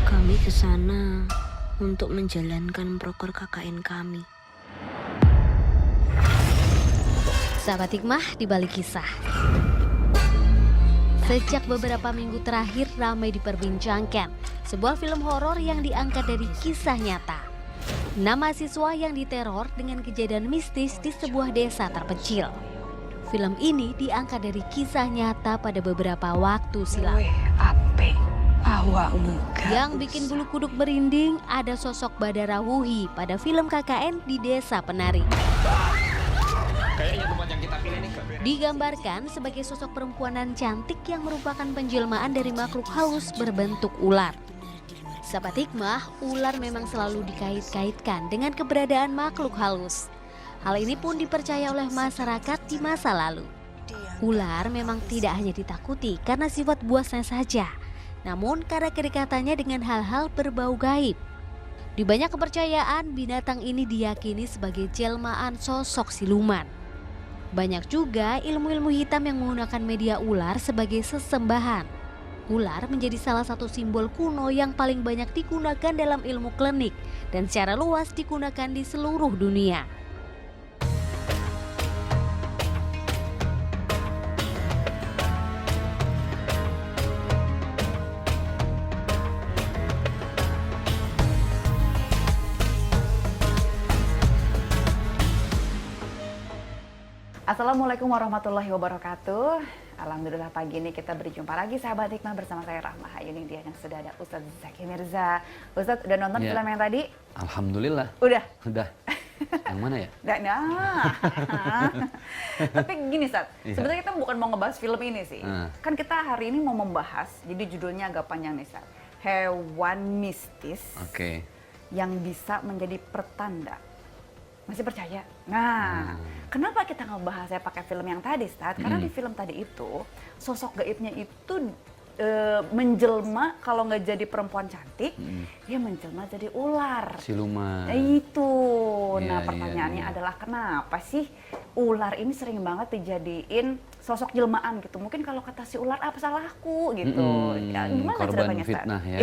Kami ke sana untuk menjalankan proker KKN kami. Sahabat hikmah di balik kisah. Sejak beberapa minggu terakhir ramai diperbincangkan sebuah film horor yang diangkat dari kisah nyata. 6 mahasiswa yang diteror dengan kejadian mistis di sebuah desa terpencil. Film ini diangkat dari kisah nyata pada beberapa waktu silam. Yang bikin bulu kuduk merinding ada sosok Badara Wuhi pada film KKN di Desa Penari. Kayaknya tempat yang kita pilih nih. Digambarkan sebagai sosok perempuanan cantik yang merupakan penjelmaan dari makhluk halus berbentuk ular. Sahabat hikmah, ular memang selalu dikait-kaitkan dengan keberadaan makhluk halus. Hal ini pun dipercaya oleh masyarakat di masa lalu. Ular memang tidak hanya ditakuti karena sifat buasnya saja, namun karena kedekatannya dengan hal-hal berbau gaib. Di banyak kepercayaan, binatang ini diyakini sebagai jelmaan sosok siluman. Banyak juga ilmu-ilmu hitam yang menggunakan media ular sebagai sesembahan. Ular menjadi salah satu simbol kuno yang paling banyak digunakan dalam ilmu klinik dan secara luas digunakan di seluruh dunia. Assalamualaikum warahmatullahi wabarakatuh. Alhamdulillah pagi ini kita berjumpa lagi sahabat hikmah bersama saya Rahma Hayuning Dia yang sudah ada Ustadz Zaki Mirza. Ustadz udah nonton film yang tadi? Alhamdulillah. Udah? Udah. Yang mana ya? Nah. Tapi gini Ustadz, sebenarnya kita bukan mau ngebahas film ini sih. Kan kita hari ini mau membahas, jadi judulnya agak panjang nih Ustadz. Hewan mistis yang bisa menjadi pertanda. Masih percaya? Nah, kenapa kita ngebahasnya pakai film yang tadi, Ustaz? Karena di film tadi itu, sosok gaibnya itu menjelma, kalau nggak jadi perempuan cantik, dia menjelma jadi ular. Siluman. Itu. Ya, Nah, pertanyaannya adalah kenapa sih ular ini sering banget dijadiin sosok jelmaan gitu? Mungkin kalau kata si ular, apa salahku gitu. Ya, gimana korban ceritanya, Ustaz? fitnah ya.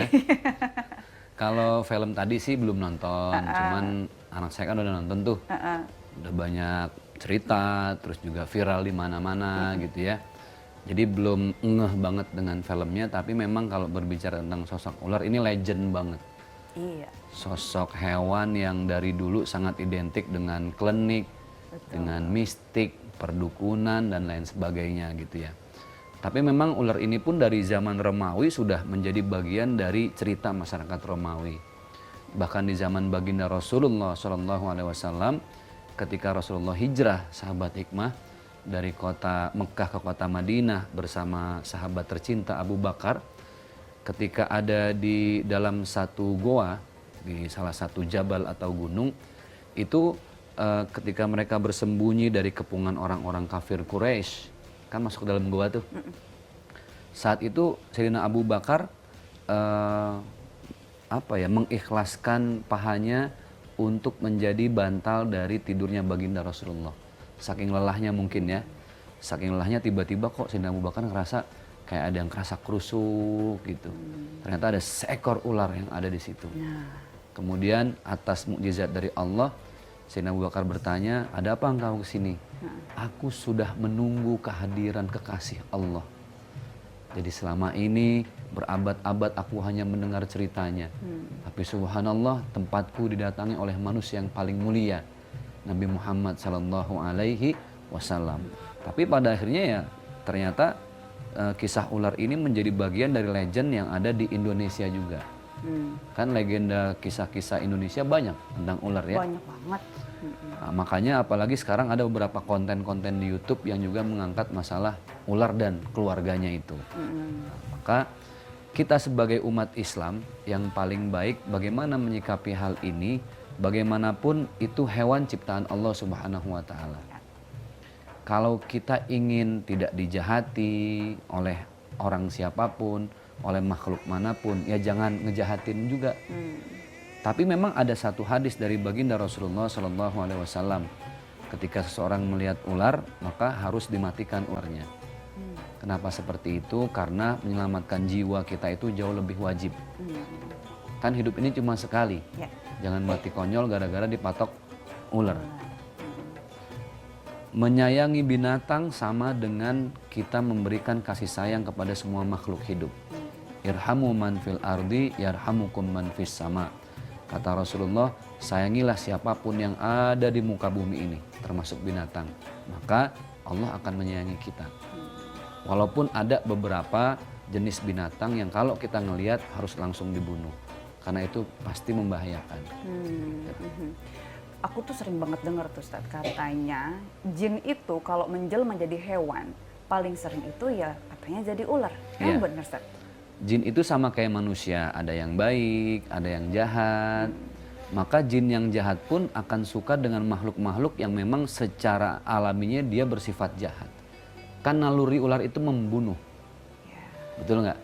Kalau film tadi sih belum nonton, cuman anak saya kan udah nonton tuh. Udah banyak cerita, terus juga viral di mana-mana gitu ya. Jadi belum ngeh banget dengan filmnya, tapi memang kalau berbicara tentang sosok ular ini legend banget. Iya. Sosok hewan yang dari dulu sangat identik dengan klinik, dengan mistik, perdukunan dan lain sebagainya gitu ya. Tapi memang ular ini pun dari zaman Romawi sudah menjadi bagian dari cerita masyarakat Romawi. Bahkan di zaman baginda Rasulullah SAW, ketika Rasulullah hijrah, sahabat hikmah, dari kota Mekah ke kota Madinah bersama sahabat tercinta Abu Bakar, ketika ada di dalam satu goa, di salah satu jabal atau gunung, itu ketika mereka bersembunyi dari kepungan orang-orang kafir Quraisy, kan masuk ke dalam goa tuh. Saat itu Sayyidina Abu Bakar mengikhlaskan pahanya untuk menjadi bantal dari tidurnya baginda Rasulullah. Saking lelahnya mungkin ya. Saking lelahnya tiba-tiba kok Sayyidina Abu Bakar ngerasa kayak ada yang kerasa kerusuk gitu. Ternyata ada seekor ular yang ada di situ. Kemudian atas mukjizat dari Allah, Sayyidina Abu Bakar bertanya, ada apa engkau kesini? Aku sudah menunggu kehadiran kekasih Allah. Jadi selama ini berabad-abad aku hanya mendengar ceritanya. Tapi subhanallah tempatku didatangi oleh manusia yang paling mulia, Nabi Muhammad SAW. Tapi pada akhirnya ya ternyata kisah ular ini menjadi bagian dari legend yang ada di Indonesia juga. Kan legenda kisah-kisah Indonesia banyak tentang ular ya. Banyak banget. Nah, makanya apalagi sekarang ada beberapa konten-konten di YouTube yang juga mengangkat masalah ular dan keluarganya itu. Maka kita sebagai umat Islam yang paling baik bagaimana menyikapi hal ini, bagaimanapun itu hewan ciptaan Allah Subhanahu wa taala. Kalau kita ingin tidak dijahati oleh orang siapapun, oleh makhluk manapun, ya jangan ngejahatin juga. Tapi memang ada satu hadis dari baginda Rasulullah SAW. Ketika seseorang melihat ular, maka harus dimatikan ularnya. Kenapa seperti itu? Karena menyelamatkan jiwa kita itu jauh lebih wajib. Kan hidup ini cuma sekali. Ya. Jangan mati konyol gara-gara dipatok ular. Menyayangi binatang sama dengan kita memberikan kasih sayang kepada semua makhluk hidup. Irhamu man fil ardi yarhamukum man fis sama. Kata Rasulullah, sayangilah siapapun yang ada di muka bumi ini, termasuk binatang. Maka Allah akan menyayangi kita. Walaupun ada beberapa jenis binatang yang kalau kita ngelihat harus langsung dibunuh. Karena itu pasti membahayakan. Aku tuh sering banget dengar tuh Ustadz, katanya jin itu kalau menjelma jadi hewan, paling sering itu ya katanya jadi ular. Emang bener Ustadz? Jin itu sama kayak manusia, ada yang baik, ada yang jahat. Maka jin yang jahat pun akan suka dengan makhluk-makhluk yang memang secara alaminya dia bersifat jahat. Kan naluri ular itu membunuh. Betul nggak?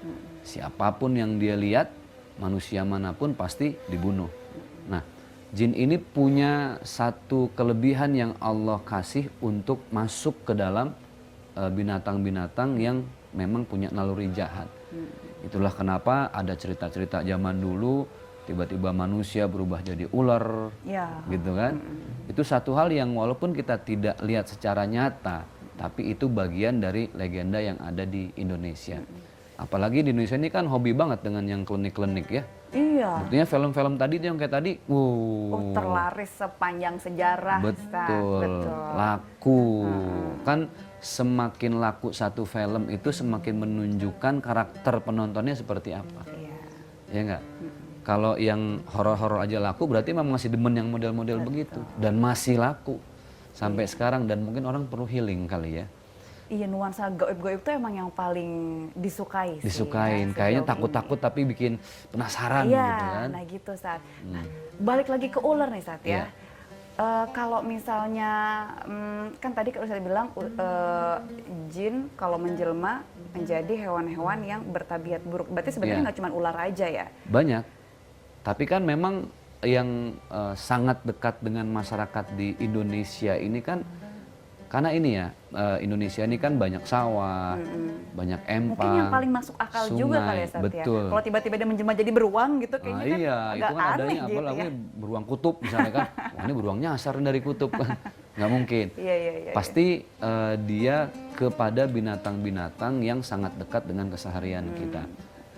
Siapapun yang dia lihat, manusia manapun pasti dibunuh. Nah, jin ini punya satu kelebihan yang Allah kasih untuk masuk ke dalam binatang-binatang yang memang punya naluri jahat. Itulah kenapa ada cerita-cerita zaman dulu tiba-tiba manusia berubah jadi ular, gitu kan? Itu satu hal yang walaupun kita tidak lihat secara nyata, tapi itu bagian dari legenda yang ada di Indonesia. Apalagi di Indonesia ini kan hobi banget dengan yang klinik-klinik ya. Iya. Buktinya film-film tadi yang kayak tadi, terlaris sepanjang sejarah. Betul. Laku. Kan semakin laku satu film itu semakin menunjukkan karakter penontonnya seperti apa. Iya. Ya enggak? Kalau yang horor-horor aja laku berarti memang masih demen yang model-model begitu. Dan masih laku sampai sekarang dan mungkin orang perlu healing kali ya. Iya, nuansa gaib-gaib itu emang yang paling disukai sih. Disukain, kayaknya takut-takut tapi bikin penasaran gitu kan. Nah gitu Sat. Nah, balik lagi ke ular nih Sat ya. Kalau misalnya, kan tadi kalau saya bilang jin kalau menjelma menjadi hewan-hewan yang bertabiat buruk. Berarti sebenarnya nggak cuma ular aja ya? Banyak, tapi kan memang yang sangat dekat dengan masyarakat di Indonesia ini kan, karena ini ya, Indonesia ini kan banyak sawah, banyak empang, mungkin yang paling masuk akal sungai, juga kali ya Sat ya. Kalau tiba-tiba dia menjelma jadi beruang gitu kayaknya kan iya, agak itu kan aneh adanya gitu apalagi ya. beruang kutub misalnya kan. Wah, ini beruang nyasar dari kutub kan. Nggak mungkin. Iya. Pasti dia kepada binatang-binatang yang sangat dekat dengan keseharian kita.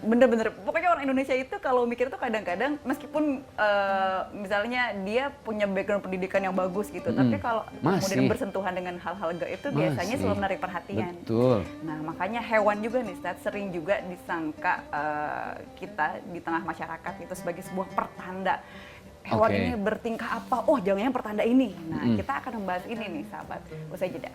Bener-bener, pokoknya orang Indonesia itu kalau mikir tuh kadang-kadang meskipun misalnya dia punya background pendidikan yang bagus gitu, tapi kalau kemudian bersentuhan dengan hal-hal gaib itu biasanya selalu menarik perhatian. Betul. Nah makanya hewan juga nih Ustadz sering juga disangka kita di tengah masyarakat itu sebagai sebuah pertanda. Hewan ini bertingkah apa? Oh jangan-jangan pertanda ini. Nah kita akan membahas ini nih sahabat, usai jeda.